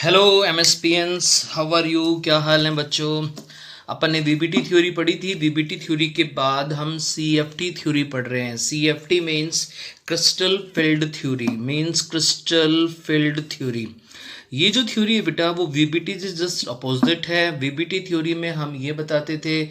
Hello एमएसपीएंस, how are you? क्या हाल है बच्चों? अपन ने वीबीटी थ्योरी पढ़ी थी। वीबीटी थ्योरी के बाद हम सीएफटी थ्योरी पढ़ रहे हैं। CFT means crystal field theory, ये जो थ्योरी है बेटा वो वीबीटी से जस्ट अपोजिट है। वीबीटी थ्योरी में हम ये बताते थे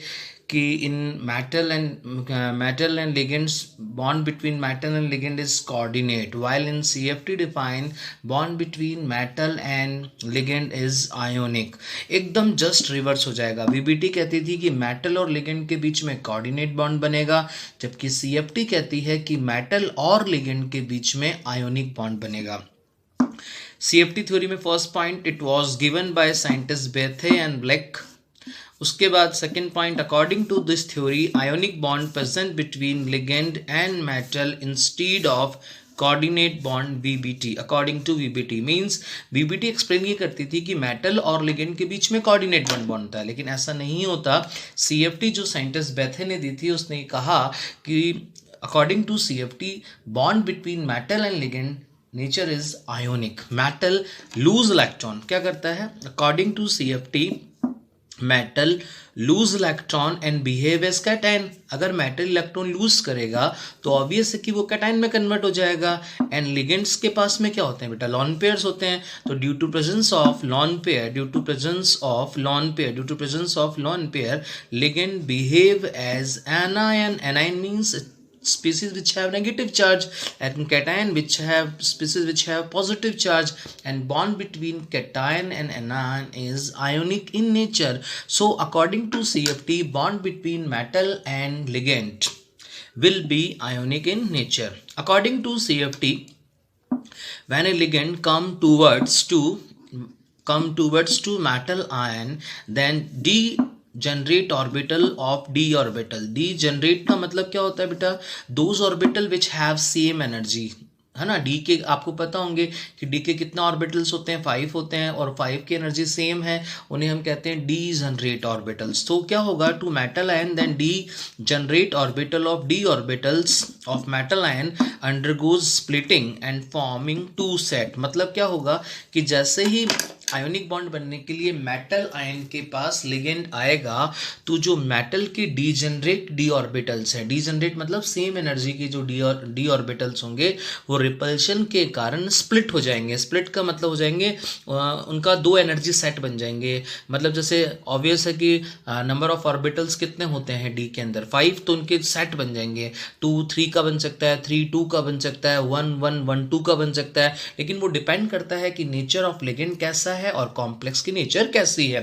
कि इन metal and ligands, bond between metal and ligand is coordinate, while in CFT define bond between metal and ligand is ionic। एकदम जस्ट रिवर्स हो जाएगा। वीबीटी कहती थी कि मेटल और लिगेंड के बीच में कोऑर्डिनेट बॉन्ड बनेगा, जबकि सीएफटी कहती है कि मेटल और लिगेंड के बीच में आयोनिक बॉन्ड बनेगा। सीएफटी थ्योरी में first point, it was given by scientist Bethe and Black. उसके बाद second point, according to this theory ionic bond present between ligand and metal instead of coordinate bond VBT. According to VBT means VBT explain ये करती थी कि metal और ligand के बीच में कोऑर्डिनेट बॉन्ड बनता है, लेकिन ऐसा नहीं होता। सीएफटी जो साइंटिस्ट बेथे ने दी थी उसने कहा कि according to CFT bond between metal and ligand nature is ionic. Metal lose electron क्या करता है? According to CFT metal lose electron and behave as cation. अगर मेटल इलेक्ट्रॉन लूज करेगा तो ऑब्वियस है कि वो कैटायन में कन्वर्ट हो जाएगा। एंड लिगेंड्स के पास में क्या होते हैं बेटा? लॉन पेयर्स होते हैं। तो due to presence of lone pair ligand behave as anion. Anion means species which have negative charge, and cation which have species which have positive charge, and bond between cation and anion is ionic in nature. So according to CFT bond between metal and ligand will be ionic in nature. According to CFT when a ligand come towards to metal ion, then d generate orbital of D orbital. D generate का मतलब क्या होता है बेटा? Those orbital which have same energy, है ना। D के आपको पता होंगे कि डी के कितना ऑर्बिटल्स होते हैं? 5 होते हैं, और 5 की एनर्जी सेम है, उन्हें हम कहते हैं डी जनरेट ऑर्बिटल्स। तो क्या होगा? To metal ion then degenerate orbital of d orbitals of metal ion undergoes splitting and forming 2 set. मतलब क्या होगा कि जैसे ही आयोनिक बॉन्ड बनने के लिए मेटल आयन के पास लिगेंड आएगा तो जो मेटल के डीजनरेट डी ऑर्बिटल्स हैं, डीजनरेट मतलब सेम एनर्जी के जो डी ऑर्बिटल्स होंगे वो रिपल्शन के कारण स्प्लिट हो जाएंगे। स्प्लिट का मतलब हो जाएंगे उनका 2 एनर्जी सेट बन जाएंगे। मतलब जैसे ऑब्वियस है कि नंबर ऑफ ऑर्बिटल्स कितने होते हैं डी के अंदर? 5, तो उनके सेट बन जाएंगे। 2 3 का बन सकता है, 3 2 का बन सकता है, 1 1 1 2 का बन सकता है। लेकिन वो डिपेंड करता है कि नेचर ऑफ लिगेंड कैसा है और कॉम्प्लेक्स की नेचर कैसी है।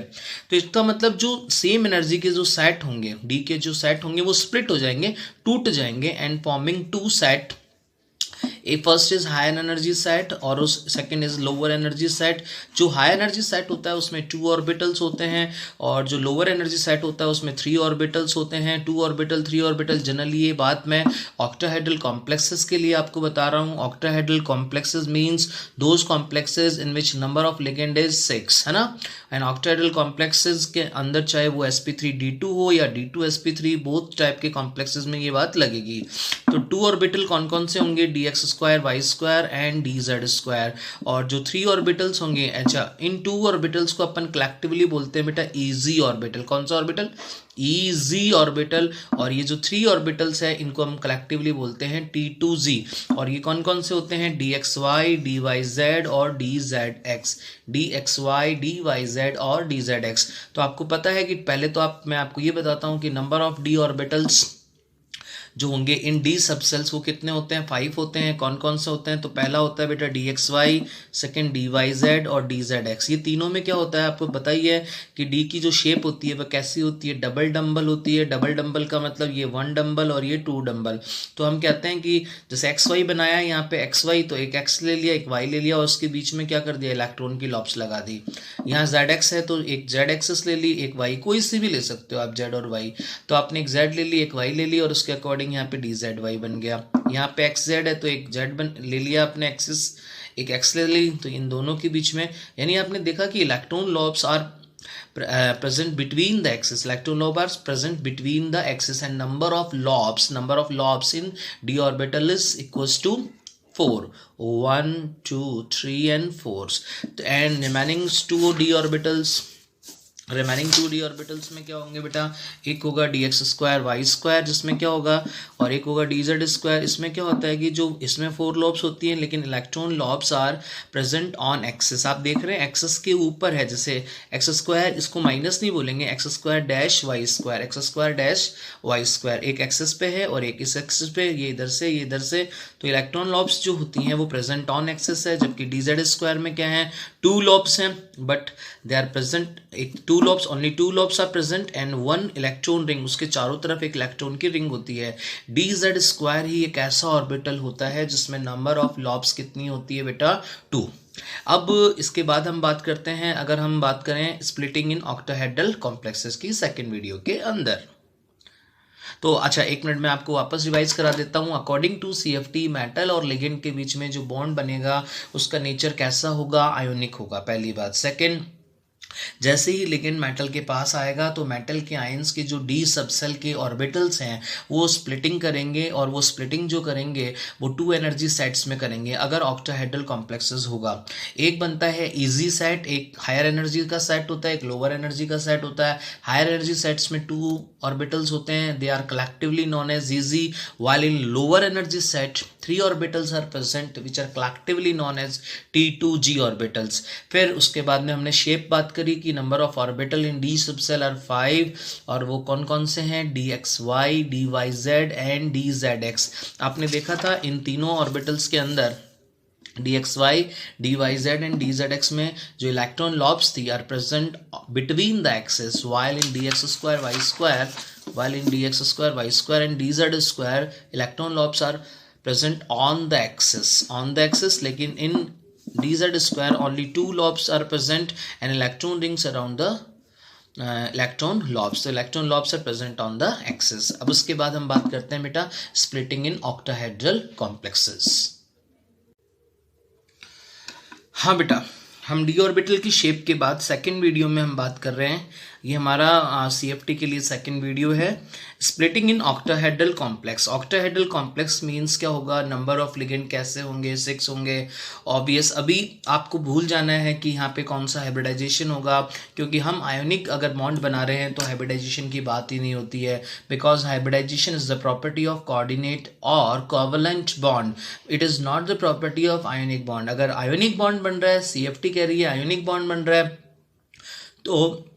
तो इसका मतलब जो सेम एनर्जी के जो सेट होंगे, डी के जो सेट होंगे वो स्प्लिट हो जाएंगे, टूट जाएंगे and forming 2 set. A first is higher energy set और उस second is lower energy set. जो हायर एनर्जी सेट होता है उसमें 2 ऑर्बिटल्स होते हैं, और जो लोअर एनर्जी सेट होता है उसमें 3 ऑर्बिटल्स होते हैं। 2 ऑर्बिटल 3 ऑर्बिटल जनरली, ये बात मैं ऑक्टाहेड्रल कॉम्प्लेक्सेस के लिए आपको बता रहा हूँ। Octahedral complexes means those complexes in which number of ligand is 6, है ना। एंड ऑक्टाहेड्रल कॉम्प्लेक्सेस के अंदर चाहे वो sp3d2 हो या d2sp3, बोथ टाइप के कॉम्प्लेक्सेस में ये बात लगेगी। तो 2 ऑर्बिटल कौन कौन से होंगे? dx square, y square and dz square. और जो 3 ऑर्बिटल्स होंगे, अच्छा, इन 2 ऑर्बिटल्स को अपन कलेक्टिवली बोलते हैं बेटा ईजी ऑर्बिटल। कौन सा ऑर्बिटल? Easy orbital. और ये जो 3 ऑर्बिटल्स है इनको हम कलेक्टिवली बोलते हैं t2z। और ये कौन कौन से होते हैं? dxy, dyz और dzx। dxy, dyz और dzx। तो आपको पता है कि पहले तो मैं आपको ये बताता हूँ कि नंबर ऑफ डी ऑर्बिटल्स जो होंगे इन डी सबसेल्स वो कितने होते हैं? 5 होते हैं। कौन कौन से होते हैं? तो पहला होता है बेटा dxy, सेकंड dyz और dzx। ये तीनों में क्या होता है आपको बताइए कि डी की जो शेप होती है वह कैसी होती है? डबल डंबल होती है। डबल डंबल का मतलब ये 1 डंबल और ये 2 डंबल। तो हम कहते हैं कि जैसे xy बनाया है, यहाँ पे xy तो एक x ले लिया, एक y ले लिया, और उसके बीच में क्या कर दिया? इलेक्ट्रॉन की लॉब्स लगा दी। यहाँ zx है तो एक z एक्सिस ले ली, एक y, कोई सी भी ले सकते हो आप, z और y। तो आपने एक z ले ली, एक y ले ली, और उसके अकॉर्डिंग यहाँ पे dzy बन गया। यहाँ पे xz है तो एक z ले लिया आपने एक्सिस, एक x ले ली, तो इन दोनों के बीच में यानी आपने देखा कि electron lobes are present between the axis. Electron lobe are present between the axis and number of lobes in d orbital is equals to 4, 1 2 3 and 4, and remaining 2 d orbitals, remaining 2d orbitals में क्या होंगे बेटा, एक होगा dx square y square जिसमें क्या होगा, और एक होगा dz स्क्वायर। इसमें क्या होता है कि जो इसमें 4 लॉब्स होती हैं लेकिन electron lobes are present on axis. आप देख रहे हैं एक्सिस के ऊपर है, जैसे एक्स स्क्वायर, इसको माइनस नहीं बोलेंगे, x square dash y square, x square dash y square, एक एक्सिस पे है और एक इस एक्सिस पे, ये इधर से ये इधर से। तो इलेक्ट्रॉन लॉब्स जो होती हैं वो प्रेजेंट ऑन एक्सिस है, जबकि dz स्क्वायर में क्या है, 2 लॉब्स हैं बट दे आर प्रेजेंट, एक 2 lobes, only 2 lobes are present and 1 electron ring, उसके चारों तरफ एक इलेक्ट्रॉन की रिंग होती है। dz स्क्वायर ही एक ऐसा ऑर्बिटल होता है जिसमें नंबर ऑफ लॉब्स कितनी होती है बेटा, 2। अब इसके बाद हम बात करते हैं, अगर हम बात करें स्प्लिटिंग इन ऑक्टाहेड्रल कॉम्प्लेक्सेस की सेकेंड वीडियो के अंदर। तो अच्छा, 1 मिनट में आपको वापस रिवाइज करा देता हूँ। अकॉर्डिंग टू CFT मेटल और लिगेंड के बीच में जो बॉन्ड बनेगा उसका नेचर कैसा होगा, आयोनिक होगा, पहली बात। सेकेंड, जैसे ही लिगेंड मेटल के पास आएगा तो मेटल के आयंस के जो डी सबसेल के ऑर्बिटल्स हैं वो स्प्लिटिंग करेंगे, और वो स्प्लिटिंग जो करेंगे वो 2 एनर्जी सेट्स में करेंगे। अगर ऑक्टाहेड्रल कॉम्प्लेक्सेस होगा, एक बनता है इजी सेट, एक हायर एनर्जी का सेट होता है, एक लोअर एनर्जी का सेट होता है। हायर एनर्जी सेट्स में 2 ऑर्बिटल्स होते हैं, they are collectively known as e g, while in lower energy set 3 orbitals are present which are collectively known as T2G orbitals। फिर उसके बाद में हमने शेप बात करी कि number of orbital in d subshell are 5, और वो कौन कौन से हैं, DXY, DYZ एंड DZX। आपने देखा था इन तीनों ऑर्बिटल्स के अंदर DXY, DYZ एंड DZX में जो इलेक्ट्रॉन लॉब्स थी are present between the axis, while in DX square Y square, while in dx square y square and dz square electron lobes are present on the axis, लेकिन in dz square only 2 lobes are present and electron rings around the electron lobes, so electron lobes are present on the axis। अब उसके बाद हम बात करते हैं बेटा splitting in octahedral complexes। हाँ बेटा, हम डी ऑर्बिटल की शेप के बाद सेकंड वीडियो में हम बात कर रहे हैं, ये हमारा CFT के लिए सेकंड वीडियो है, splitting in octahedral complex. Octahedral complex means क्या होगा, नंबर ऑफ लिगेंड कैसे होंगे, 6 होंगे, ऑब्वियस। अभी आपको भूल जाना है कि यहाँ पे कौन सा हाइब्रिडाइजेशन होगा, क्योंकि हम आयोनिक अगर बॉन्ड बना रहे हैं तो हाइब्रिडाइजेशन की बात ही नहीं होती है, because hybridization is the property of coordinate और covalent bond, it is not the property of ionic bond. अगर आयोनिक बॉन्ड बन रहा है, CFT कह रही है आयोनिक बॉन्ड बन रहा है, तो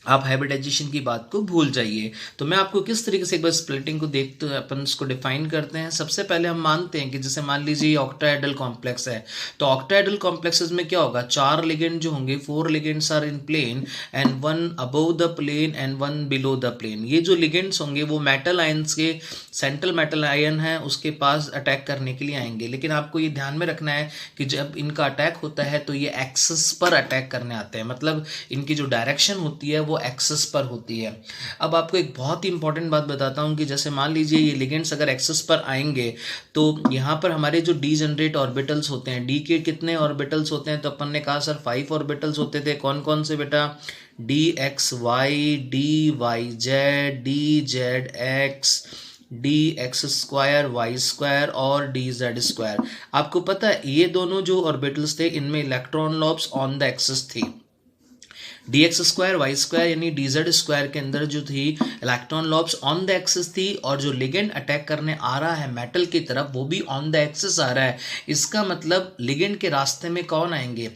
आप हाइब्रिडाइजेशन की बात को भूल जाइए। तो मैं आपको किस तरीके से एक बार स्प्लिटिंग को देखते हुए अपन इसको डिफाइन करते हैं। सबसे पहले हम मानते हैं कि जैसे मान लीजिए ऑक्टाहेड्रल कॉम्प्लेक्स है, तो ऑक्टाहेड्रल कॉम्प्लेक्सेस में क्या होगा, 4 लिगेंड जो होंगे, 4 ligands are in plane and 1 above the plane and 1 below the plane. ये जो लिगेंड्स होंगे वो मेटल आयंस के, सेंट्रल मेटल आयन है उसके पास अटैक करने के लिए आएंगे, लेकिन आपको ये ध्यान में रखना है कि जब इनका अटैक होता है तो ये एक्सिस पर अटैक करने आते हैं, मतलब इनकी जो डायरेक्शन होती है वो एक्सिस पर होती है। अब आपको एक बहुत ही इंपॉर्टेंट बात बताता हूं कि जैसे मान लीजिए ये लिगेंड्स अगर एक्सिस पर आएंगे तो यहाँ पर हमारे जो डीजनरेट ऑर्बिटल्स होते हैं, डी के कितने ऑर्बिटल्स होते हैं, तो अपन ने कहा सर 5 ऑर्बिटल्स होते थे। कौन कौन से बेटा, DXY, DYZ, DZX, dx square y square और dz स्क्वायर। आपको पता है ये दोनों जो ऑर्बिटल्स थे इनमें electron lobes on the axis थी। dx स्क्वायर वाई स्क्वायर यानी dz स्क्वायर के अंदर जो थी electron lobes on the axis थी, और जो लिगेंड अटैक करने आ रहा है मेटल की तरफ वो भी ऑन द एक्सिस आ रहा है। इसका मतलब लिगेंड के रास्ते में कौन आएंगे,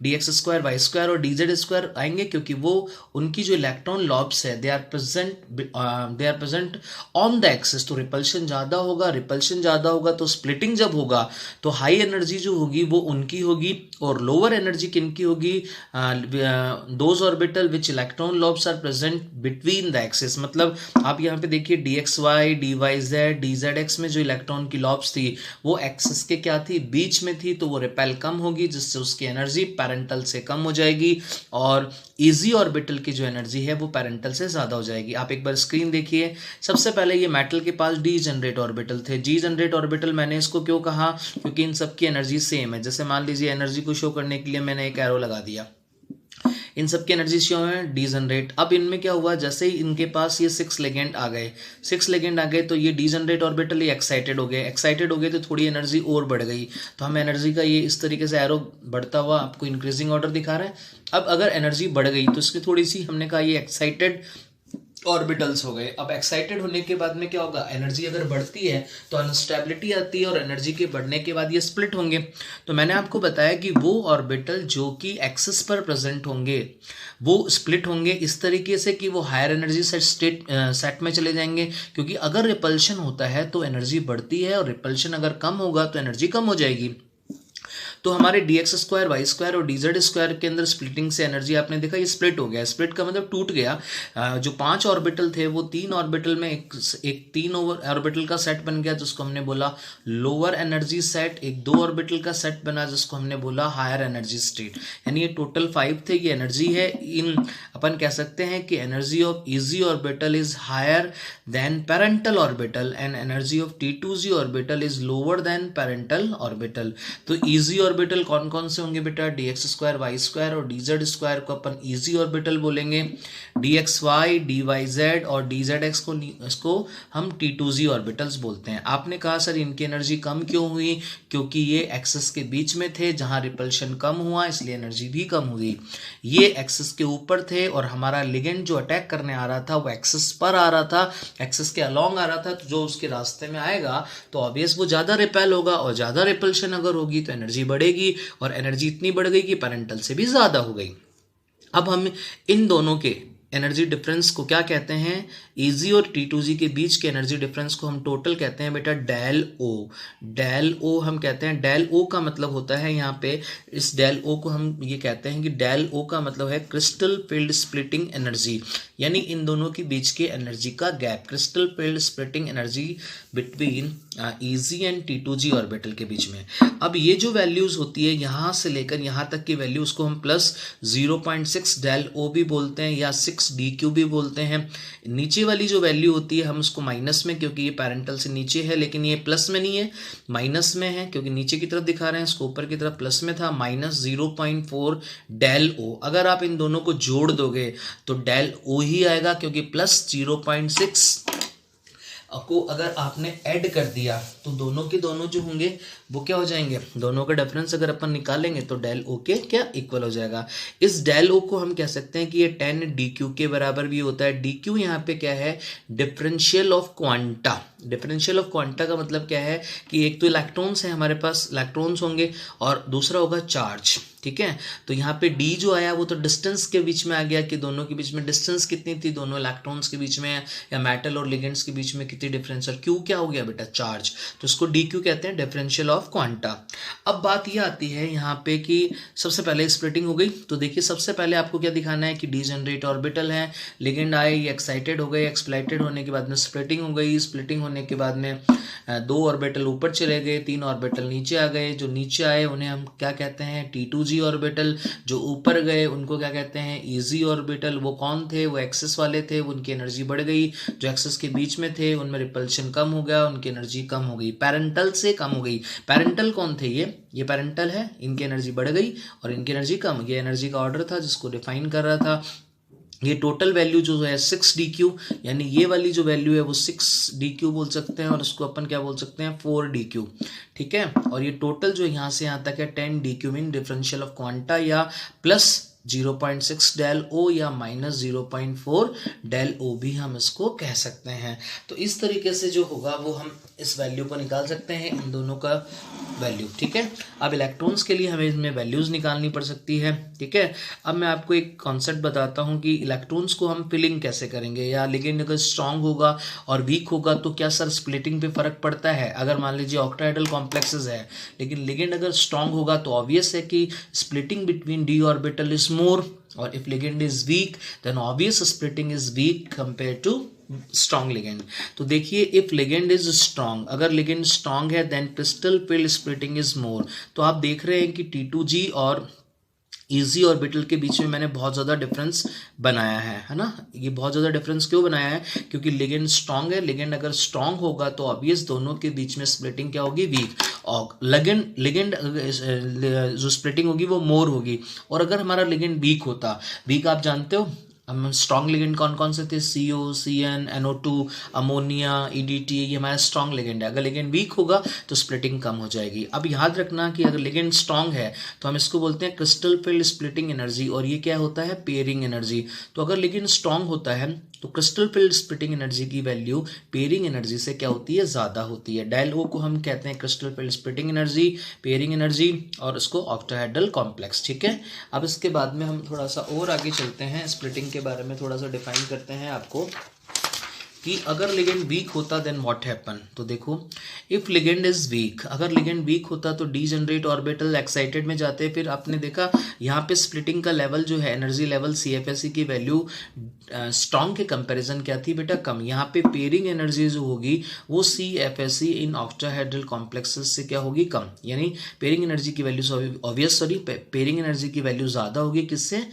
dx स्क्वायर वाई स्क्वायर और dz स्क्वायर आएंगे, क्योंकि वो उनकी जो इलेक्ट्रॉन लॉब्स है they are present on the axis. तो रिपल्शन ज़्यादा होगा तो स्प्लिटिंग जब होगा तो हाई एनर्जी जो होगी वो उनकी होगी और लोअर एनर्जी किनकी होगी, those orbital which electron lobes are present between the axis. मतलब आप यहाँ पे देखिए DXY, DYZ, DZX में जो इलेक्ट्रॉन की लॉब्स थी वो एक्सिस के क्या थी, बीच में थी, तो वो रिपेल कम होगी जिससे उसकी एनर्जी पैरेंटल से कम हो जाएगी और इजी ऑर्बिटल की जो एनर्जी है वो पैरेंटल से ज़्यादा हो जाएगी। आप एक बार स्क्रीन देखिए। सबसे पहले ये मेटल के पास डी जनरेट ऑर्बिटल थे। जी जनरेट ऑर्बिटल मैंने इसको क्यों कहा, क्योंकि इन सब की एनर्जी सेम है। जैसे मान लीजिए एनर्जी को शो करने के लिए मैंने एक एरो लगा दिया, इन सब की एनर्जी क्यों है डीजनरेट। अब इनमें क्या हुआ, जैसे ही इनके पास ये 6 लिगेंड आ गए, 6 लिगेंड आ गए तो ये डीजनरेट ऑर्बिटल ये एक्साइटेड हो गए तो थोड़ी एनर्जी और बढ़ गई। तो हम एनर्जी का ये इस तरीके से एरो बढ़ता हुआ आपको इंक्रीजिंग ऑर्डर दिखा रहा है। अब अगर एनर्जी बढ़ गई तो इसकी थोड़ी सी हमने कहा ये एक्साइटेड ऑर्बिटल्स हो गए। अब एक्साइटेड होने के बाद में क्या होगा, एनर्जी अगर बढ़ती है तो अनस्टेबिलिटी आती है और एनर्जी के बढ़ने के बाद ये स्प्लिट होंगे। तो मैंने आपको बताया कि वो ऑर्बिटल जो कि एक्सिस पर प्रेजेंट होंगे वो स्प्लिट होंगे इस तरीके से कि वो हायर एनर्जी सेट में चले जाएंगे, क्योंकि अगर रिपल्शन होता है तो एनर्जी बढ़ती है और रिपल्शन अगर कम होगा तो एनर्जी कम हो जाएगी। तो हमारे dx² y² और dz² के अंदर स्प्लिटिंग से एनर्जी आपने देखा ये स्प्लिट हो गया। स्प्लिट का मतलब टूट गया। जो 5 ऑर्बिटल थे वो 3 ऑर्बिटल में एक 3 ऑर्बिटल का सेट बन गया जिसको हमने बोला लोअर एनर्जी सेट। एक 2 ऑर्बिटल का सेट बना जिसको हमने बोला हायर एनर्जी स्टेट। यानी ये टोटल 5 थे। ये एनर्जी है। इन अपन कह सकते हैं कि energy of e g orbital is higher than parental orbital and energy of T2z orbital is lower than parental orbital. तो ईजी ऑर्बिटल कौन कौन से होंगे बेटा, dx² y² और dz² को अपन इजी ऑर्बिटल बोलेंगे। dxy dyz और dzx को इसको हम T2z ऑर्बिटल्स बोलते हैं। आपने कहा सर इनकी एनर्जी कम क्यों हुई, क्योंकि ये एक्सिस के बीच में थे जहां रिपल्शन कम हुआ इसलिए एनर्जी भी कम हुई। ये एक्सिस के ऊपर थे और हमारा लिगेंड जो अटैक करने आ रहा था वो एक्सिस पर आ रहा था, एक्सिस के अलॉन्ग आ रहा था। तो जो उसके रास्ते में आएगा तो ऑब्वियस वो ज़्यादा रिपेल होगा और ज़्यादा रिपल्शन अगर होगी तो एनर्जी बढ़ेगी और एनर्जी इतनी बढ़ गई कि पेरेंटल से भी ज़्यादा हो गई। अब हम इन दोनों के एनर्जी डिफरेंस को क्या कहते हैं, इजी और T2z के बीच के एनर्जी डिफरेंस को हम टोटल कहते हैं बेटा डेल ओ। डेल ओ हम कहते हैं। डेल ओ का मतलब होता है यहाँ पे, इस डेल ओ को हम ये कहते हैं कि डेल ओ का मतलब है क्रिस्टल फील्ड स्प्लिटिंग एनर्जी, यानी इन दोनों के बीच के एनर्जी का gap. Crystal field splitting energy between easy and T2z orbital के बीच में। अब ये जो वैल्यूज होती है यहाँ से लेकर यहाँ तक की वैल्यूज को हम प्लस 0.6 डेल ओ भी बोलते हैं या 6 DQ भी बोलते हैं। नीचे वाली जो वैल्यू होती है हम उसको माइनस में, क्योंकि ये पैरेंटल से नीचे है लेकिन ये प्लस में नहीं है, माइनस में है क्योंकि नीचे की तरफ दिखा रहे हैं, इसको ऊपर की तरफ प्लस में था। Minus 0.4 del o. अगर आप इन दोनों को जोड़ दोगे तो डेल ओ ही आएगा, क्योंकि प्लस 0.6 को अगर आपने ऐड कर दिया तो दोनों के दोनों जो होंगे वो क्या हो जाएंगे, दोनों का डिफरेंस अगर अपन निकालेंगे तो डेल ओ के क्या इक्वल हो जाएगा। इस डेल ओ को हम कह सकते हैं कि ये 10 DQ के बराबर भी होता है। DQ यहाँ पे क्या है, differential of quanta. Differential of quanta का मतलब क्या है कि एक तो इलेक्ट्रॉन्स है हमारे पास, इलेक्ट्रॉन्स होंगे और दूसरा होगा चार्ज। ठीक है, तो यहाँ पे D जो आया वो तो डिस्टेंस के बीच में आ गया कि दोनों के बीच में डिस्टेंस कितनी थी, दोनों इलेक्ट्रॉन्स के बीच में या मेटल और लिगेंड्स के बीच में कितनी डिफरेंस। और Q क्या हो गया बेटा, चार्ज। तो इसको DQ कहते हैं, डिफरेंशियल ऑफ क्वांटा। अब बात ये आती है यहाँ पे कि सबसे पहले स्प्लिटिंग हो गई। तो देखिए सबसे पहले आपको क्या दिखाना है कि डीजेनरेट ऑर्बिटल है, लिगेंड आए, ये एक्साइटेड हो गए, एक्सप्लाइटेड होने के बाद में स्प्लिटिंग हो गई। स्प्लिटिंग होने के बाद में 2 ऑर्बिटल ऊपर चले गए, 3 ऑर्बिटल नीचे आ गए। जो नीचे आए उन्हें हम क्या कहते हैं, T2z ऑर्बिटल। जो ऊपर गए उनको क्या कहते हैं, इजी ऑर्बिटल। वो कौन थे, वो एक्सिस वाले थे, उनकी एनर्जी बढ़ गई। जो एक्सिस के बीच में थे उनमें रिपल्शन कम हो गया, उनकी एनर्जी कम हो गई, पेरेंटल से कम हो गई। पेरेंटल कौन थे, ये पेरेंटल है, इनकी एनर्जी बढ़ गई और इनकी एनर्जी कम। ये एनर्जी का ऑर्डर था जिसको डिफाइन कर रहा था। ये टोटल वैल्यू जो है 6 DQ, यानी ये वाली जो वैल्यू है वो 6 DQ बोल सकते हैं और उसको अपन क्या बोल सकते हैं, 4 DQ। ठीक है, और ये टोटल जो यहाँ से यहाँ तक है 10 DQ mean differential of quanta, या प्लस 0.6 डेल ओ या माइनस 0.4 डेल ओ भी हम इसको कह सकते हैं। तो इस तरीके से जो होगा वो हम इस वैल्यू को निकाल सकते हैं, इन दोनों का वैल्यू। ठीक है, अब इलेक्ट्रॉन्स के लिए हमें इसमें वैल्यूज निकालनी पड़ सकती है। ठीक है, अब मैं आपको एक कॉन्सेप्ट बताता हूँ कि इलेक्ट्रॉन्स को हम फिलिंग कैसे करेंगे, या लिगेंड अगर स्ट्रांग होगा और वीक होगा तो क्या सर स्प्लिटिंग पे फर्क पड़ता है। अगर मान लीजिए ऑक्टाहेड्रल कॉम्प्लेक्सेस है लेकिन लिगेंड अगर स्ट्रांग होगा तो ऑब्वियस है कि splitting between d orbital is more, और if ligand is weak then obvious splitting is weak compared to strong ligand। तो देखिए if ligand is strong, अगर ligand strong है then crystal field splitting is more। तो आप देख रहे हैं कि T2z और इजी ऑर्बिटल के बीच में मैंने बहुत ज़्यादा डिफरेंस बनाया है ना। ये बहुत ज़्यादा डिफरेंस क्यों बनाया है? क्योंकि लिगेंड स्ट्रांग है, लिगेंड अगर स्ट्रांग होगा तो ऑब्वियस दोनों के बीच में स्प्लिटिंग क्या होगी? वीक। और लिगेंड जो स्प्लिटिंग होगी वो मोर होगी। और अगर हमारा लिगेंड वीक होता, वीक आप जानते हो हम स्ट्रॉन्ग लिगेंड कौन कौन से थे? CO, CN, NO2, ammonia, EDT, ये हमारा स्ट्रॉन्ग लिगेंड है। अगर लिगेंड वीक होगा तो स्प्लिटिंग कम हो जाएगी। अब याद रखना कि अगर लिगेंड स्ट्रॉन्ग है तो हम इसको बोलते हैं क्रिस्टल फील्ड स्प्लिटिंग एनर्जी, और ये क्या होता है? Pairing energy. तो अगर लिगेंड स्ट्रॉन्ग होता है तो क्रिस्टल फील्ड स्प्लिटिंग एनर्जी की वैल्यू पेयरिंग एनर्जी से क्या होती है? ज़्यादा होती है। डेल ओ को हम कहते हैं crystal field splitting energy, pairing energy, और इसको ऑक्टाहेड्रल कॉम्प्लेक्स। ठीक है, अब इसके बाद में हम थोड़ा सा और आगे चलते हैं, स्प्लिटिंग के बारे में थोड़ा सा डिफाइन करते हैं आपको कि अगर लिगेंड वीक होता देन व्हाट हैपन। तो देखो, इफ लिगेंड इज वीक, अगर लिगेंड वीक होता तो डीजनरेट ऑर्बिटल एक्साइटेड में जाते। फिर आपने देखा यहाँ पे स्प्लिटिंग का लेवल जो है, एनर्जी लेवल CFSE की वैल्यू स्ट्रॉन्ग के कंपैरिजन क्या थी बेटा? कम। यहाँ पे पेयरिंग एनर्जी जो होगी वो CFSE इन ऑक्टाहेड्रल कॉम्प्लेक्सेस से क्या होगी? कम। यानी पेयरिंग एनर्जी की वैल्यू पेयरिंग एनर्जी की वैल्यू ज़्यादा होगी किससे?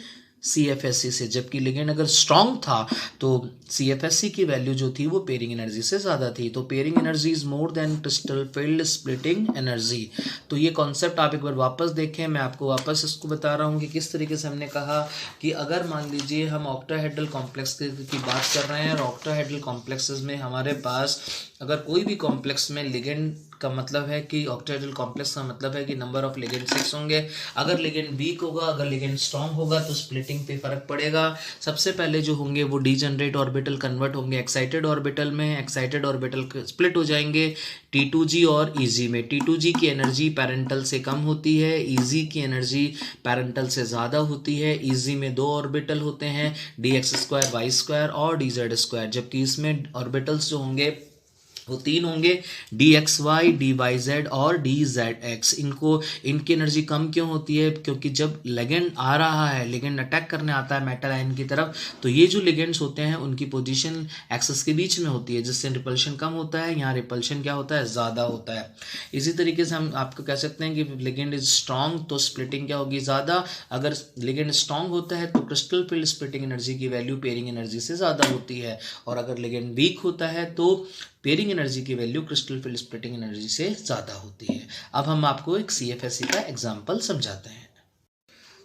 CFSE से। जबकि लिगेंड अगर स्ट्रॉन्ग था तो CFSE की वैल्यू जो थी वो पेयरिंग एनर्जी से ज़्यादा थी। तो pairing energy is more then crystal field splitting energy. तो ये कॉन्सेप्ट आप एक बार वापस देखें, मैं आपको वापस इसको बता रहा हूँ कि किस तरीके से हमने कहा कि अगर मान लीजिए हम ऑक्टाहेड्रल कॉम्प्लेक्स की बात कर रहे हैं, और ऑक्टाहेड्रल कॉम्प्लेक्सेस में हमारे पास अगर कोई भी कॉम्प्लेक्स में लिगेंड का मतलब है कि ऑक्टाहेड्रल कॉम्प्लेक्स का मतलब है कि नंबर ऑफ लिगेंड 6 होंगे। अगर लिगेंड वीक होगा, अगर लिगेंड स्ट्रॉन्ग होगा तो स्प्लिटिंग पे फर्क पड़ेगा। सबसे पहले जो होंगे वो डीजनरेट ऑर्बिटल कन्वर्ट होंगे एक्साइटेड ऑर्बिटल में, एक्साइटेड ऑर्बिटल स्प्लिट हो जाएंगे T2G और EG में। T2G की एनर्जी पैरेंटल से कम होती है, EG की एनर्जी पैरेंटल से ज़्यादा होती है। EG में 2 ऑर्बिटल होते हैं, dx2, y2 और dz2, जबकि इसमें ऑर्बिटल्स जो होंगे वो 3 होंगे, dxy, dyz और dzx। इनकी एनर्जी कम क्यों होती है? क्योंकि जब लिगेंड आ रहा है, लिगेंड अटैक करने आता है मेटल आयन की तरफ, तो ये जो लिगेंड्स होते हैं उनकी पोजीशन एक्सेस के बीच में होती है, जिससे रिपल्शन कम होता है। यहाँ रिपल्शन क्या होता है? ज़्यादा होता है। इसी तरीके से हम आपको कह सकते हैं कि लिगेंड इज स्ट्रॉन्ग तो स्प्लिटिंग क्या होगी? ज़्यादा। अगर लिगेंड स्ट्रॉन्ग होता है तो क्रिस्टल फील्ड स्प्लिटिंग एनर्जी की वैल्यू पेयरिंग एनर्जी से ज़्यादा होती है, और अगर लिगेंड वीक होता है तो पेयरिंग एनर्जी की value crystal field splitting energy से ज़्यादा होती है। अब हम आपको एक CFSE का एग्जांपल समझाते हैं।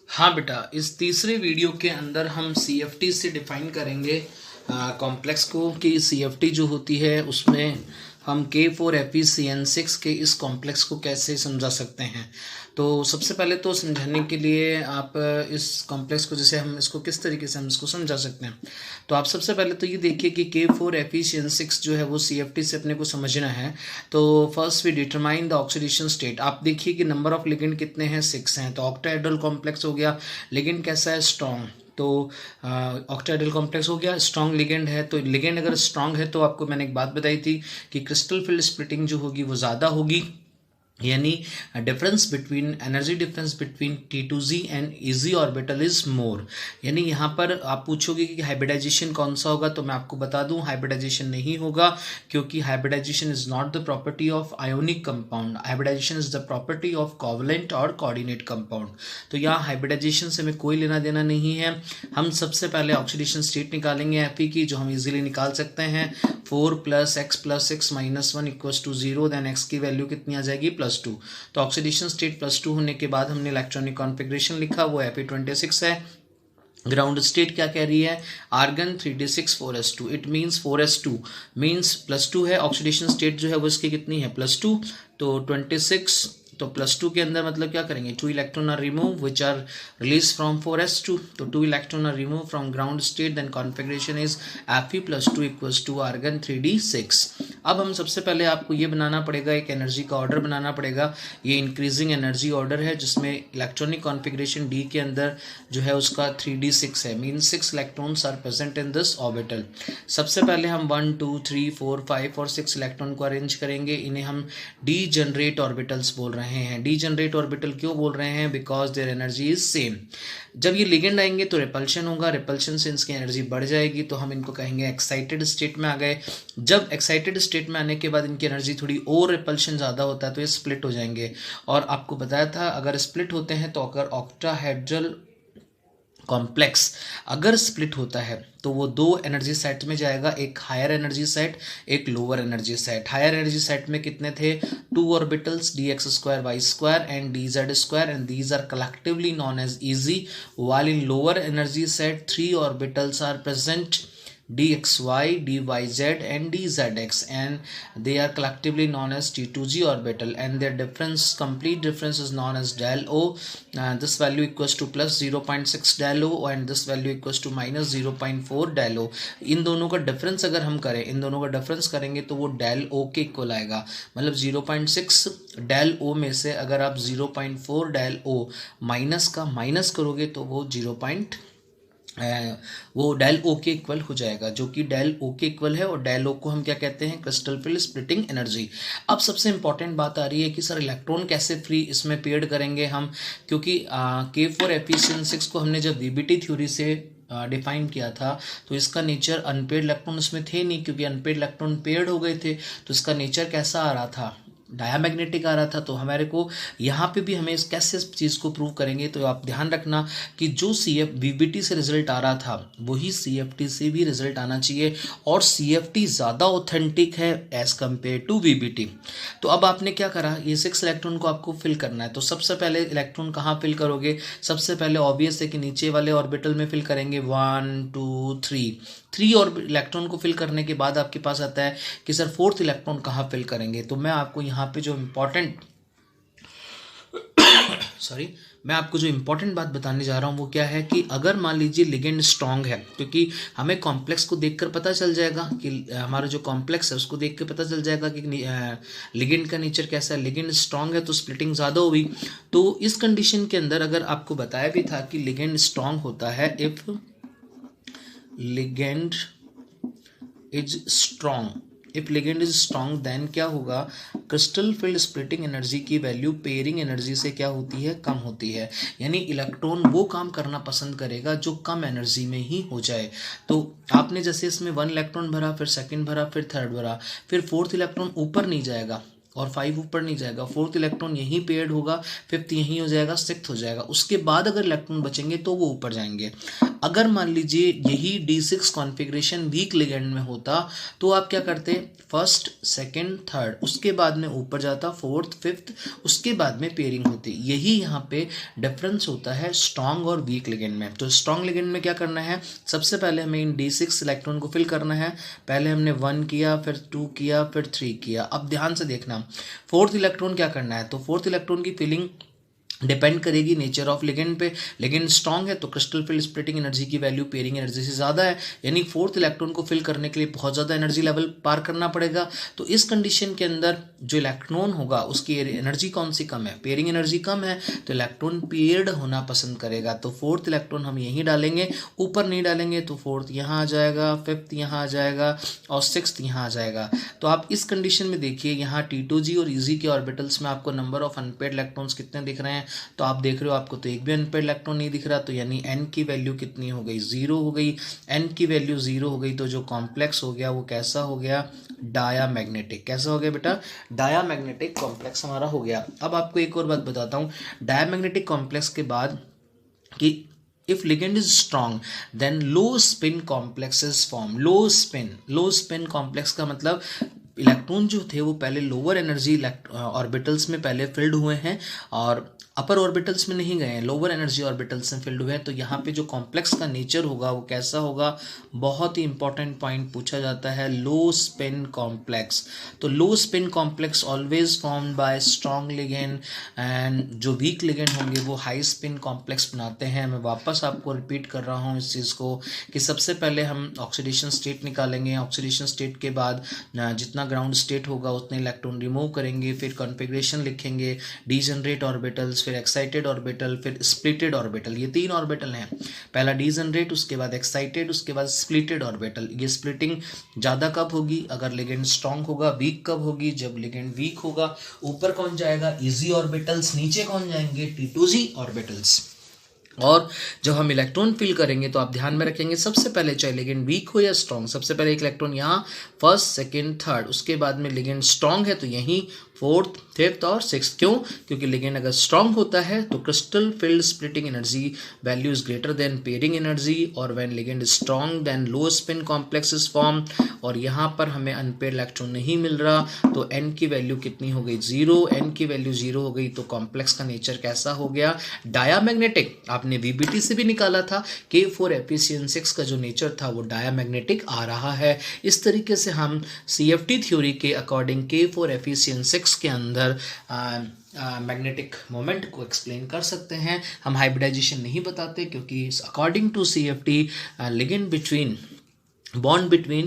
हाँ बेटा, इस तीसरे वीडियो के अंदर हम CFT से डिफाइन करेंगे कॉम्प्लेक्स को, कि CFT जो होती है उसमें हम K4FeCN6 के इस कॉम्प्लेक्स को कैसे समझा सकते हैं। तो सबसे पहले तो समझाने के लिए आप इस कॉम्प्लेक्स को, जैसे हम इसको किस तरीके से हम इसको समझा सकते हैं, तो आप सबसे पहले तो ये देखिए कि K4FeCN6 जो है वो CFT से अपने को समझना है। तो first we determine the oxidation state. आप देखिए कि नंबर ऑफ लिगेंड कितने हैं? 6 हैं। तो ऑक्टाहेड्रल कॉम्प्लेक्स हो गया, लिगेंड कैसा है? स्ट्रॉन्ग। तो ऑक्टाहेड्रल कॉम्प्लेक्स हो गया, स्ट्रॉन्ग लिगेंड है। तो लिगेंड अगर स्ट्रॉन्ग है तो आपको मैंने एक बात बताई थी कि क्रिस्टल फील्ड स्प्लिटिंग जो होगी वो ज़्यादा होगी, यानी difference between energy difference between T2G and EG orbital is more. यानी यहाँ पर आप पूछोगे कि हाइब्रिडाइजेशन कौन सा होगा, तो मैं आपको बता दूं हाइब्रिडाइजेशन नहीं होगा, क्योंकि hybridization is not the property of ionic compound, hybridization is the property of covalent और कोऑर्डिनेट कंपाउंड। तो यहाँ हाइब्रिडाइजेशन से हमें कोई लेना देना नहीं है। हम सबसे पहले ऑक्सीडेशन स्टेट निकालेंगे Fe की, जो हम इजीली निकाल सकते हैं। 4 + x + 6 - 1 = 0, देन x की वैल्यू कितनी आ जाएगी? +2। तो ऑक्सीडेशन स्टेट +2 होने के बाद हमने इलेक्ट्रॉनिक कॉन्फ़िगरेशन लिखा, वो Fe26 है। ग्राउंड स्टेट क्या कह रही है? Argon 3d6 4s2। It means 4s2 means +2 है। ऑक्सीडेशन स्टेट जो है वो इसकी कितनी है? +2। तो 26, तो +2 के अंदर मतलब क्या करेंगे? 2 electron are remove which are release from 4s2। तो 2 electron are remove from ground state, then configuration is Fe +2 = argon 3d6। अब हम सबसे पहले आपको ये बनाना पड़ेगा, एक एनर्जी का ऑर्डर बनाना पड़ेगा। ये इंक्रीजिंग एनर्जी ऑर्डर है, जिसमें इलेक्ट्रॉनिक कॉन्फ़िगरेशन D के अंदर जो है उसका 3d6 है, means 6 electrons are present in this orbital. सबसे पहले हम 1 2 3 4 5 और 6 इलेक्ट्रॉन को अरेंज करेंगे। इन्हें हम डीजनरेट ऑर्बिटल्स बोल रहे हैं। रहे हैं, डीजनरेट ऑर्बिटल क्यों बोल रहे हैं? Because their energy is same. जब ये लिगेंड आएंगे तो रिपल्शन होगा, रिपल्शन से इनकी एनर्जी बढ़ जाएगी, तो हम इनको कहेंगे एक्साइटेड स्टेट में आ गए। जब एक्साइटेड स्टेट में आने के बाद इनकी एनर्जी थोड़ी और रिपल्शन ज़्यादा होता है तो ये स्प्लिट हो जाएंगे। और आपको बताया था अगर स्प्लिट होते हैं तो अगर ऑक्टाहेड्रल कॉम्प्लेक्स अगर स्प्लिट होता है तो वो दो एनर्जी सेट में जाएगा, एक हायर एनर्जी सेट, एक lower energy set. Higher energy set में कितने थे? 2 orbitals dx² y² and dz² and these are collectively known as e g, while in lower energy set 3 orbitals are present, dxy, dyz and dzx, and they are collectively known as T2g orbital, and their difference, complete difference is known as del O. This value equals to plus 0.6 del O and this value equals to minus 0.4 del O. इन दोनों का difference अगर हम करें, इन दोनों का difference करेंगे तो वो del O के इक्वल आएगा। मतलब 0.6 del O में से अगर आप 0.4 del O माइनस का माइनस करोगे तो वो डेल ओ के इक्वल हो जाएगा, जो कि डेल ओ के इक्वल है। और डेल ओ को हम क्या कहते हैं? Crystal field splitting energy. अब सबसे इंपॉर्टेंट बात आ रही है कि सर इलेक्ट्रॉन कैसे फ्री इसमें पेयर्ड करेंगे हम, क्योंकि K4 Fe6 को हमने जब वीबीटी थ्योरी से डिफाइन किया था तो इसका नेचर अनपेड इलेक्ट्रॉन इसमें थे नहीं, क्योंकि अनपेड इलेक्ट्रॉन पेयर्ड हो गए थे। तो इसका नेचर कैसा आ रहा था? डायामैग्नेटिक आ रहा था। तो हमारे को यहाँ पे भी हमें कैसे इस चीज़ को प्रूव करेंगे? तो आप ध्यान रखना कि जो वीबीटी से रिजल्ट आ रहा था वही सीएफटी से भी रिजल्ट आना चाहिए, और सीएफटी ज़्यादा ऑथेंटिक है एज कम्पेयर टू वीबीटी। तो अब आपने क्या करा? ये 6 इलेक्ट्रॉन को आपको फिल करना है। तो सबसे पहले इलेक्ट्रॉन कहाँ फिल करोगे? सबसे पहले ऑब्वियस है कि नीचे वाले ऑर्बिटल में फिल करेंगे, 1 2 3 और इलेक्ट्रॉन को फिल करने के बाद आपके पास आता है कि सर 4th इलेक्ट्रॉन कहाँ फिल करेंगे? तो मैं आपको यहाँ पे जो इम्पोर्टेंट बात बताने जा रहा हूँ वो क्या है कि अगर मान लीजिए लिगेंड स्ट्रांग है, क्योंकि हमें कॉम्प्लेक्स को देखकर पता चल जाएगा कि हमारा जो कॉम्प्लेक्स है उसको देख कर पता चल जाएगा कि लिगेंड का नेचर कैसा है। लिगेंड स्ट्रांग है तो स्प्लिटिंग ज़्यादा हुई। तो इस कंडीशन के अंदर अगर आपको बताया भी था कि लिगेंड स्ट्रांग होता है, if ligand is strong, if ligand is strong then क्या होगा? क्रिस्टल फील्ड स्प्लिटिंग एनर्जी की वैल्यू पेयरिंग एनर्जी से क्या होती है? कम होती है। यानी इलेक्ट्रॉन वो काम करना पसंद करेगा जो कम एनर्जी में ही हो जाए। तो आपने जैसे इसमें 1 इलेक्ट्रॉन भरा, फिर 2nd भरा, फिर 3rd भरा, फिर 4th इलेक्ट्रॉन ऊपर नहीं जाएगा और 5 ऊपर नहीं जाएगा, 4th इलेक्ट्रॉन यहीं पेयर्ड होगा, 5th यहीं हो जाएगा, 6th हो जाएगा। उसके बाद अगर इलेक्ट्रॉन बचेंगे तो वो ऊपर जाएंगे। अगर मान लीजिए यही D6 कॉन्फ़िगरेशन वीक लिगेंड में होता तो आप क्या करते? 1st 2nd 3rd, उसके बाद में ऊपर जाता 4th 5th, उसके बाद में पेयरिंग होती। यही यहाँ पे डिफरेंस होता है स्ट्रॉन्ग और वीक लिगेंड में। तो स्ट्रॉन्ग लिगेंड में क्या करना है? सबसे पहले हमें इन D6 इलेक्ट्रॉन को फिल करना है। पहले हमने 1 किया, फिर 2 किया, फिर 3 किया। अब ध्यान से देखना 4th इलेक्ट्रॉन क्या करना है? तो 4th इलेक्ट्रॉन की फिलिंग डिपेंड करेगी नेचर ऑफ लिगेंड पे। लिगेंड स्ट्रांग है तो क्रिस्टल फील्ड स्प्लिटिंग एनर्जी की वैल्यू पेयरिंग एनर्जी से ज़्यादा है, यानी 4th इलेक्ट्रॉन को फिल करने के लिए बहुत ज़्यादा एनर्जी लेवल पार करना पड़ेगा। तो इस कंडीशन के अंदर जो इलेक्ट्रॉन होगा उसकी एनर्जी कौन सी कम है? पेयरिंग एनर्जी कम है, तो इलेक्ट्रॉन पेयर्ड होना पसंद करेगा। तो 4th इलेक्ट्रॉन हम यहीं डालेंगे, ऊपर नहीं डालेंगे। तो 4th यहाँ आ जाएगा, 5th यहाँ आ जाएगा और 6th यहाँ आ जाएगा। तो आप इस कंडीशन में देखिए यहाँ T2g और EG के ऑर्बिटल्स में आपको नंबर ऑफ अनपेड इलेक्ट्रॉन्स कितने दिख रहे हैं? तो आप देख रहे हो आपको तो एक भी अनपेड इलेक्ट्रॉन नहीं दिख रहा, तो यानी n की वैल्यू कितनी हो गई? 0 हो गई। n की वैल्यू 0 हो गई तो जो कॉम्प्लेक्स हो गया वो कैसा हो गया? डायामैग्नेटिक। कैसा हो गया बेटा? डायामैग्नेटिक कॉम्प्लेक्स हमारा हो गया। अब आपको एक और बात बताता हूँ डायामैग्नेटिक कॉम्प्लेक्स के बाद कि if ligand is strong then low spin complex is formed। low spin complex का मतलब इलेक्ट्रॉन जो थे वो पहले लोअर एनर्जी ऑर्बिटल्स में पहले फिल्ड हुए हैं और अपर ऑर्बिटल्स में नहीं गए हैं, लोअर एनर्जी ऑर्बिटल्स में फिल्ड हुए हैं। तो यहाँ पे जो कॉम्प्लेक्स का नेचर होगा वो कैसा होगा? बहुत ही इंपॉर्टेंट पॉइंट पूछा जाता है, लो स्पिन कॉम्प्लेक्स। तो low spin complex always formed by strong ligand, and जो वीक लिगेंड होंगे वो हाई स्पिन कॉम्प्लेक्स बनाते हैं। मैं वापस आपको रिपीट कर रहा हूँ इस चीज़ को कि सबसे पहले हम ऑक्सीडेशन स्टेट निकालेंगे। ऑक्सीडेशन स्टेट के बाद जितना ग्राउंड स्टेट होगा उतने इलेक्ट्रॉन रिमूव करेंगे, फिर कॉन्फ़िगरेशन लिखेंगे, डीजनरेट ऑर्बिटल्स, ऑर्बिटल्स, फिर एक्साइटेड ऑर्बिटल, फिर स्प्लिटेड ऑर्बिटल। ये 3 ऑर्बिटल हैं, पहला डीजनरेट, उसके बाद एक्साइटेड, उसके बाद स्प्लिटेड ऑर्बिटल। ये स्प्लिटिंग ज़्यादा कब होगी? अगर लिगेंड स्ट्रांग होगा। वीक कब होगी? जब लिगेंड वीक होगा। ऊपर कौन जाएगा? ईजी ऑर्बिटल्स, नीचे कौन जाएंगे? T2Z orbitals. और जब हम इलेक्ट्रॉन फिल करेंगे तो आप ध्यान में रखेंगे, सबसे पहले चाहे लिगेंड वीक हो या स्ट्रांग, सबसे पहले एक इलेक्ट्रॉन यहाँ फर्स्ट, सेकंड, थर्ड, उसके बाद में लिगेंड स्ट्रांग है तो यहीं फोर्थ, फिफ्थ और सिक्स्थ। क्यों? क्योंकि लिगेंड अगर स्ट्रांग होता है तो crystal field splitting energy value is greater than pairing energy, और when ligand is strong then low spin complex is form. और यहाँ पर हमें अनपेयर्ड इलेक्ट्रॉन नहीं मिल रहा तो n की वैल्यू कितनी हो गई? 0। n की वैल्यू 0 हो गई तो कॉम्प्लेक्स का नेचर कैसा हो गया? डायामैग्नेटिक। आपने VBT से भी निकाला था, K4Fe6 का जो नेचर था वो डायामैग्नेटिक आ रहा है। इस तरीके से हम CFT थ्योरी के अकॉर्डिंग K4Fe6 के अंदर मैग्नेटिक मोमेंट को एक्सप्लेन कर सकते हैं। हम हाइब्रिडाइजेशन नहीं बताते क्योंकि according to CFT ligand between bond between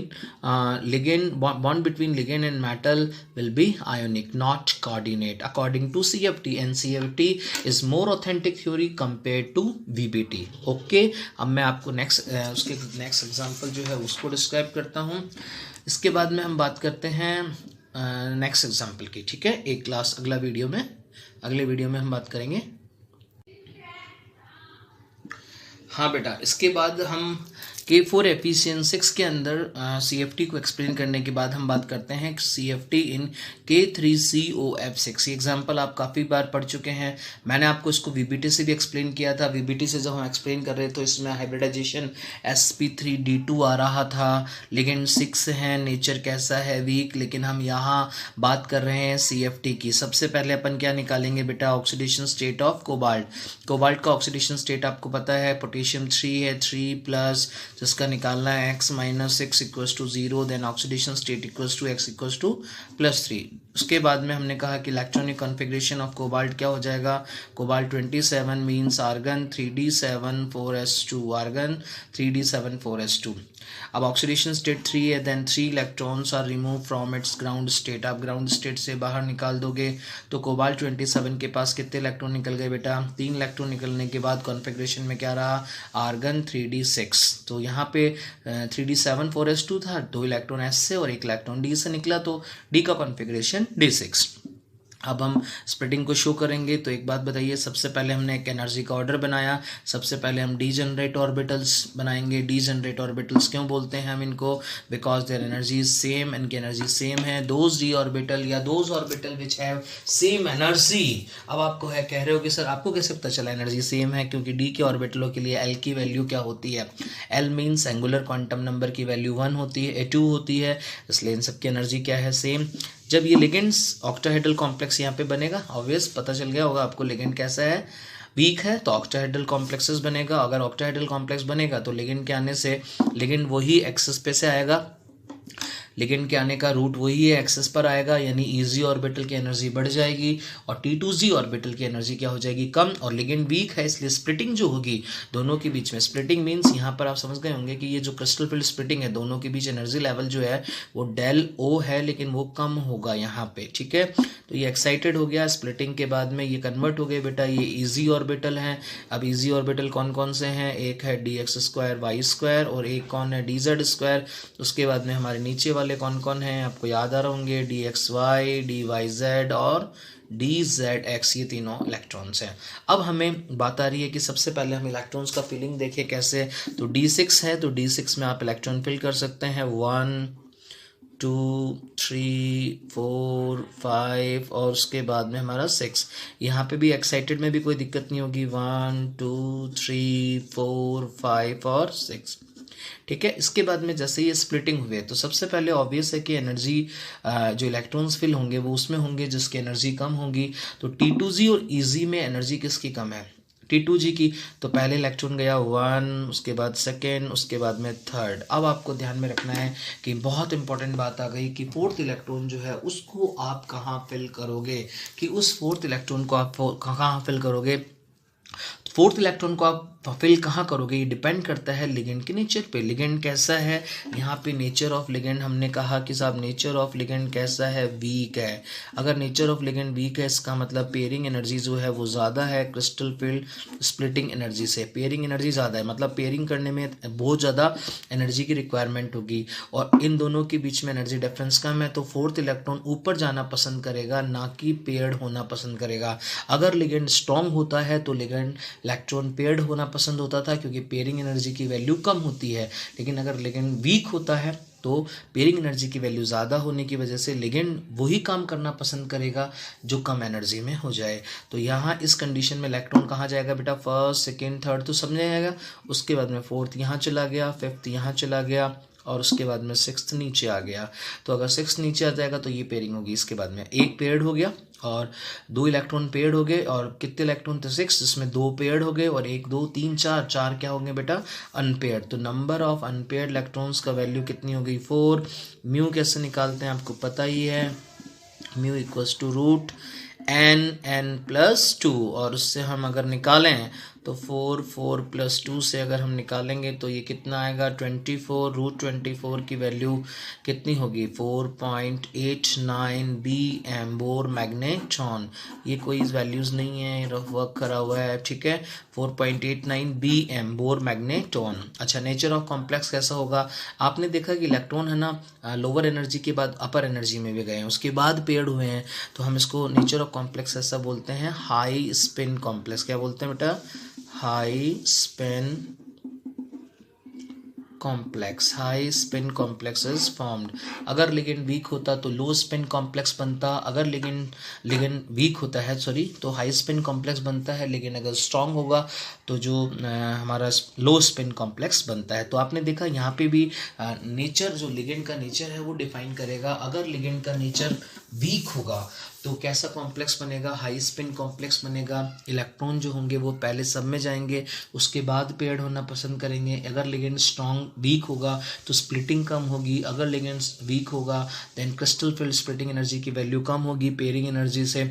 ligand and metal will be ionic, not coordinate according to CFT, and CFT is more authentic theory compared to VBT. Okay, अब मैं आपको उसके नेक्स्ट एग्जांपल जो है उसको डिस्क्राइब करता हूँ। इसके बाद में हम बात करते हैं नेक्स्ट एग्जांपल की। ठीक है, एक क्लास अगले वीडियो में हम बात करेंगे। हाँ बेटा, इसके बाद हम K4Fe6 के अंदर CFT को एक्सप्लेन करने के बाद हम बात करते हैं CFT इन K3COF6। ये एग्जाम्पल आप काफ़ी बार पढ़ चुके हैं, मैंने आपको इसको VBT से भी एक्सप्लेन किया था। VBT से जब हम एक्सप्लेन कर रहे तो इसमें हाइब्रिडाइजेशन sp3d2 आ रहा था, लिगेंड 6 है, नेचर कैसा है? वीक। लेकिन हम यहाँ बात कर रहे हैं CFT की। सबसे पहले अपन क्या निकालेंगे बेटा? Oxidation state of cobalt. Cobalt का ऑक्सीडेशन स्टेट आपको पता है, पोटेशियम 3 है, 3+ जिसका निकालना है x - 6 = 0, then oxidation state = x = +3। उसके बाद में हमने कहा कि इलेक्ट्रॉनिक कॉन्फ़िगरेशन ऑफ कोबाल्ट क्या हो जाएगा? Cobalt 27 means argon 3d7 4s2, argon 3d7 4s2। अब ऑक्सीडेशन स्टेट 3 है, then 3 electrons are remove from its ground state. आप ग्राउंड स्टेट से बाहर निकाल दोगे तो कोबाल्ट 27 के पास कितने इलेक्ट्रॉन निकल गए बेटा? 3 इलेक्ट्रॉन निकलने के बाद कॉन्फ़िगरेशन में क्या रहा? Argon 3d6। तो यहाँ पे 3d7 4s2 था, 2 इलेक्ट्रॉन s से और 1 इलेक्ट्रॉन d से निकला, तो d का कॉन्फ़िगरेशन d6। अब हम स्प्लिटिंग को शो करेंगे तो एक बात बताइए, सबसे पहले हमने एक एनर्जी का ऑर्डर बनाया। सबसे पहले हम डीजनरेट ऑर्बिटल्स बनाएंगे। डीजनरेट ऑर्बिटल्स क्यों बोलते हैं हम इनको? Because their energy is same, इनकी एनर्जी सेम है। दोज डी ऑर्बिटल या those orbital which have same energy. अब आपको कह रहे हो कि सर आपको कैसे पता चला एनर्जी सेम है? क्योंकि डी के ऑर्बिटलों के लिए एल की वैल्यू क्या होती है? L means angular quantum number की वैल्यू 1 होती है, 2 होती है, इसलिए इन सबकी एनर्जी क्या है? सेम। जब ये लिगेंड्स ऑक्टाहेड्रल कॉम्प्लेक्स यहाँ पे बनेगा, ऑब्वियस पता चल गया होगा आपको लिगेंड कैसा है, वीक है तो ऑक्टाहेड्रल कॉम्प्लेक्सेस बनेगा। अगर ऑक्टाहेड्रल कॉम्प्लेक्स बनेगा तो लिगेंड के आने से लिगेंड वही एक्सिस पे से आएगा, लिगेंड के आने का रूट वही है, एक्सिस पर आएगा, यानी ईजी ऑर्बिटल की एनर्जी बढ़ जाएगी और T2Z ऑर्बिटल की एनर्जी क्या हो जाएगी? कम। और लिगेंड वीक है इसलिए स्प्लिटिंग जो होगी दोनों के बीच में, स्प्लिटिंग मीन्स यहाँ पर आप समझ गए होंगे कि ये जो क्रिस्टल फील्ड स्प्लिटिंग है, दोनों के बीच एनर्जी लेवल जो है वो डेल O है, लेकिन वो कम होगा यहाँ पे। ठीक है, तो ये एक्साइटेड हो गया, स्प्लिटिंग के बाद में ये कन्वर्ट हो गए बेटा, ये ईजी ऑर्बिटल हैं। अब ईजी ऑर्बिटल कौन कौन से हैं? एक है dx2y2 और एक कौन है? dz2। उसके बाद में हमारे नीचे वाले कौन कौन हैं आपको याद आ रहे होंगे, dxy, dyz और dzx, ये तीनों इलेक्ट्रॉन्स हैं। अब हमें बात आ रही है कि सबसे पहले हम इलेक्ट्रॉन्स का फिलिंग देखें कैसे। तो d6 है तो d6 में आप इलेक्ट्रॉन फिल कर सकते हैं 1 2 3 4 5 और उसके बाद में हमारा 6। यहाँ पे भी एक्साइटेड में भी कोई दिक्कत नहीं होगी, 1 2 3 4 5 और 6। ठीक है, इसके बाद में जैसे ये स्प्लिटिंग हुए तो सबसे पहले ऑब्वियस है कि एनर्जी जो इलेक्ट्रॉन्स फिल होंगे वो उसमें होंगे जिसकी एनर्जी कम होगी। तो T2Z और EZ में एनर्जी किसकी कम है? T2Z की। तो पहले इलेक्ट्रॉन गया 1, उसके बाद सेकेंड, उसके बाद में थर्ड। अब आपको ध्यान में रखना है कि बहुत इंपॉर्टेंट बात आ गई कि फोर्थ इलेक्ट्रॉन जो है उसको आप कहाँ फिल करोगे, कि उस फोर्थ इलेक्ट्रॉन को आप कहाँ फिल करोगे? फोर्थ इलेक्ट्रॉन को आप फिल कहाँ करोगे, ये डिपेंड करता है लिगेंड के नेचर पे। लिगेंड कैसा है, यहाँ पे नेचर ऑफ लिगेंड हमने कहा कि साहब नेचर ऑफ लिगेंड कैसा है, वीक है। अगर नेचर ऑफ लिगेंड वीक है, इसका मतलब पेयरिंग एनर्जी जो है वो ज़्यादा है क्रिस्टल फील्ड स्प्लिटिंग एनर्जी से। पेयरिंग एनर्जी ज़्यादा है, मतलब पेयरिंग करने में बहुत ज़्यादा एनर्जी की रिक्वायरमेंट होगी, और इन दोनों के बीच में एनर्जी डिफरेंस कम है, तो फोर्थ इलेक्ट्रॉन ऊपर जाना पसंद करेगा, ना कि पेयर्ड होना पसंद करेगा। अगर लिगेंड स्ट्रॉन्ग होता है तो लिगेंड इलेक्ट्रॉन पेयर्ड होना पसंद होता था, क्योंकि पेयरिंग एनर्जी की वैल्यू कम होती है। लेकिन अगर लिगेंड वीक होता है तो पेयरिंग एनर्जी की वैल्यू ज़्यादा होने की वजह से लिगेंड वही काम करना पसंद करेगा जो कम एनर्जी में हो जाए। तो यहाँ इस कंडीशन में इलेक्ट्रॉन कहाँ जाएगा बेटा, फर्स्ट सेकेंड थर्ड तो समझ आएगा, उसके बाद में फोर्थ यहाँ चला गया, फिफ्थ यहाँ चला गया, और उसके बाद में सिक्स्थ नीचे आ गया। तो अगर सिक्स्थ नीचे आ जाएगा तो ये पेयरिंग होगी। इसके बाद में एक पेयर्ड हो गया और 2 इलेक्ट्रॉन पेयर्ड हो गए, और कितने इलेक्ट्रॉन थे, 6, जिसमें 2 पेयर्ड हो गए, और 1 2 3 4 क्या होंगे बेटा, अनपेयर्ड। तो नंबर ऑफ अनपेयर्ड इलेक्ट्रॉन्स का वैल्यू कितनी हो गई, 4। म्यू कैसे निकालते हैं आपको पता ही है, mu equals to root n+2, और उससे हम अगर निकालें तो 4 + 2 से अगर हम निकालेंगे तो ये कितना आएगा, 24। रूट 24 की वैल्यू कितनी होगी, 4.89 BM बोर मैग्नेट्रॉन। ये कोई वैल्यूज़ नहीं है, रफ वर्क करा हुआ है, ठीक है। 4.89 BM बोर मैग्नेट्रॉन। अच्छा, नेचर ऑफ कॉम्प्लेक्स कैसा होगा, आपने देखा कि इलेक्ट्रॉन है ना लोअर एनर्जी के बाद अपर एनर्जी में भी गए हैं, उसके बाद पेयर्ड हुए हैं, तो हम इसको नेचर ऑफ कॉम्प्लेक्स ऐसा बोलते हैं, हाई स्पिन कॉम्प्लेक्स। क्या बोलते हैं बेटा, high spin complex. High spin complex is formed. अगर लिगेंड वीक होता तो लो स्पिन कॉम्प्लेक्स बनता, अगर लिगेंड वीक होता है तो हाई स्पिन कॉम्प्लेक्स बनता है, लेकिन अगर स्ट्रांग होगा तो जो हमारा लो स्पिन कॉम्प्लेक्स बनता है। तो आपने देखा यहाँ पे भी नेचर, जो लिगेंड का नेचर है वो डिफाइन करेगा। अगर लिगेंड का नेचर वीक होगा तो कैसा कॉम्प्लेक्स बनेगा, हाई स्पिन कॉम्प्लेक्स बनेगा। इलेक्ट्रॉन जो होंगे वो पहले सब में जाएंगे, उसके बाद पेयर्ड होना पसंद करेंगे। अगर लिगेंड स्ट्रॉन्ग वीक होगा तो स्प्लिटिंग कम होगी, अगर लिगेंड वीक होगा then crystal field splitting energy की वैल्यू कम होगी पेयरिंग एनर्जी से।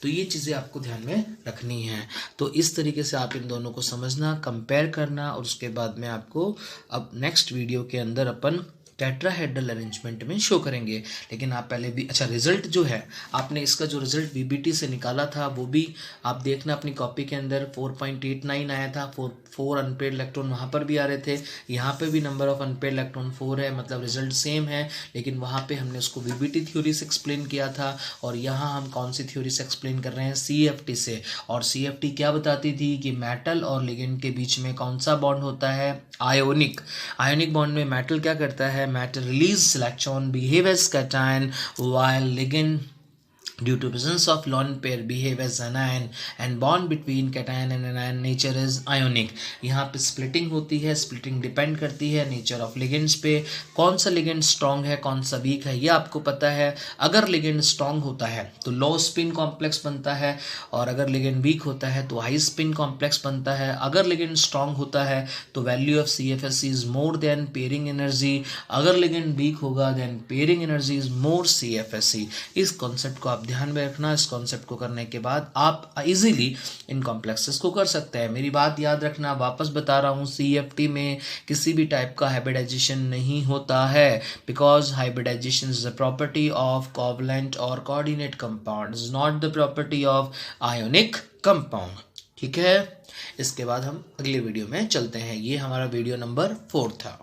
तो ये चीज़ें आपको ध्यान में रखनी है। तो इस तरीके से आप इन दोनों को समझना, कंपेयर करना, और उसके बाद में आपको अब नेक्स्ट वीडियो के अंदर अपन टेट्राहेड्रल अरेंजमेंट में शो करेंगे। लेकिन आप पहले भी, अच्छा रिजल्ट जो है आपने इसका जो रिजल्ट VBT से निकाला था वो भी आप देखना अपनी कॉपी के अंदर, 4.89 आया था। 4 अनपेड इलेक्ट्रॉन वहाँ पर भी आ रहे थे, यहाँ पे भी नंबर ऑफ अनपेड इलेक्ट्रॉन 4 है, मतलब रिजल्ट सेम है। लेकिन वहाँ पे हमने उसको VBT थ्योरी से एक्सप्लेन किया था, और यहाँ हम कौन सी थ्योरी से एक्सप्लेन कर रहे हैं, CFT से। और CFT क्या बताती थी कि मेटल और लिगेंड के बीच में कौन सा बॉन्ड होता है, आयोनिक। आयोनिक बॉन्ड में मेटल क्या करता है, metal release electron behave as cation, while ligand due to presence of lone pair behave as anion, and bond between cation and anion nature is ionic। यहाँ पे splitting होती है, splitting depend करती है नेचर ऑफ लिगेंड्स पे, कौन सा ligand strong है कौन सा वीक है ये आपको पता है। अगर लिगेंड स्ट्रॉन्ग होता है तो लो स्पिन कॉम्प्लेक्स बनता है, और अगर लिगेंड वीक होता है तो हाई स्पिन कॉम्प्लेक्स बनता है। अगर लिगेंड स्ट्रॉन्ग होता है तो value of CFSE is more than pairing energy, अगर लिगेंड वीक होगा then pairing energy is more CFSE। इस कॉन्सेप्ट को आप ध्यान में रखना। इस कॉन्सेप्ट को करने के बाद आप इजीली इन कॉम्प्लेक्सेस को कर सकते हैं। मेरी बात याद रखना, वापस बता रहा हूँ, CFT में किसी भी टाइप का हाइब्रिडाइजेशन नहीं होता है, because hybridization is the property of covalent और coordinate compound, is not the property of ionic compound. ठीक है, इसके बाद हम अगले वीडियो में चलते हैं। ये हमारा वीडियो नंबर 4 था।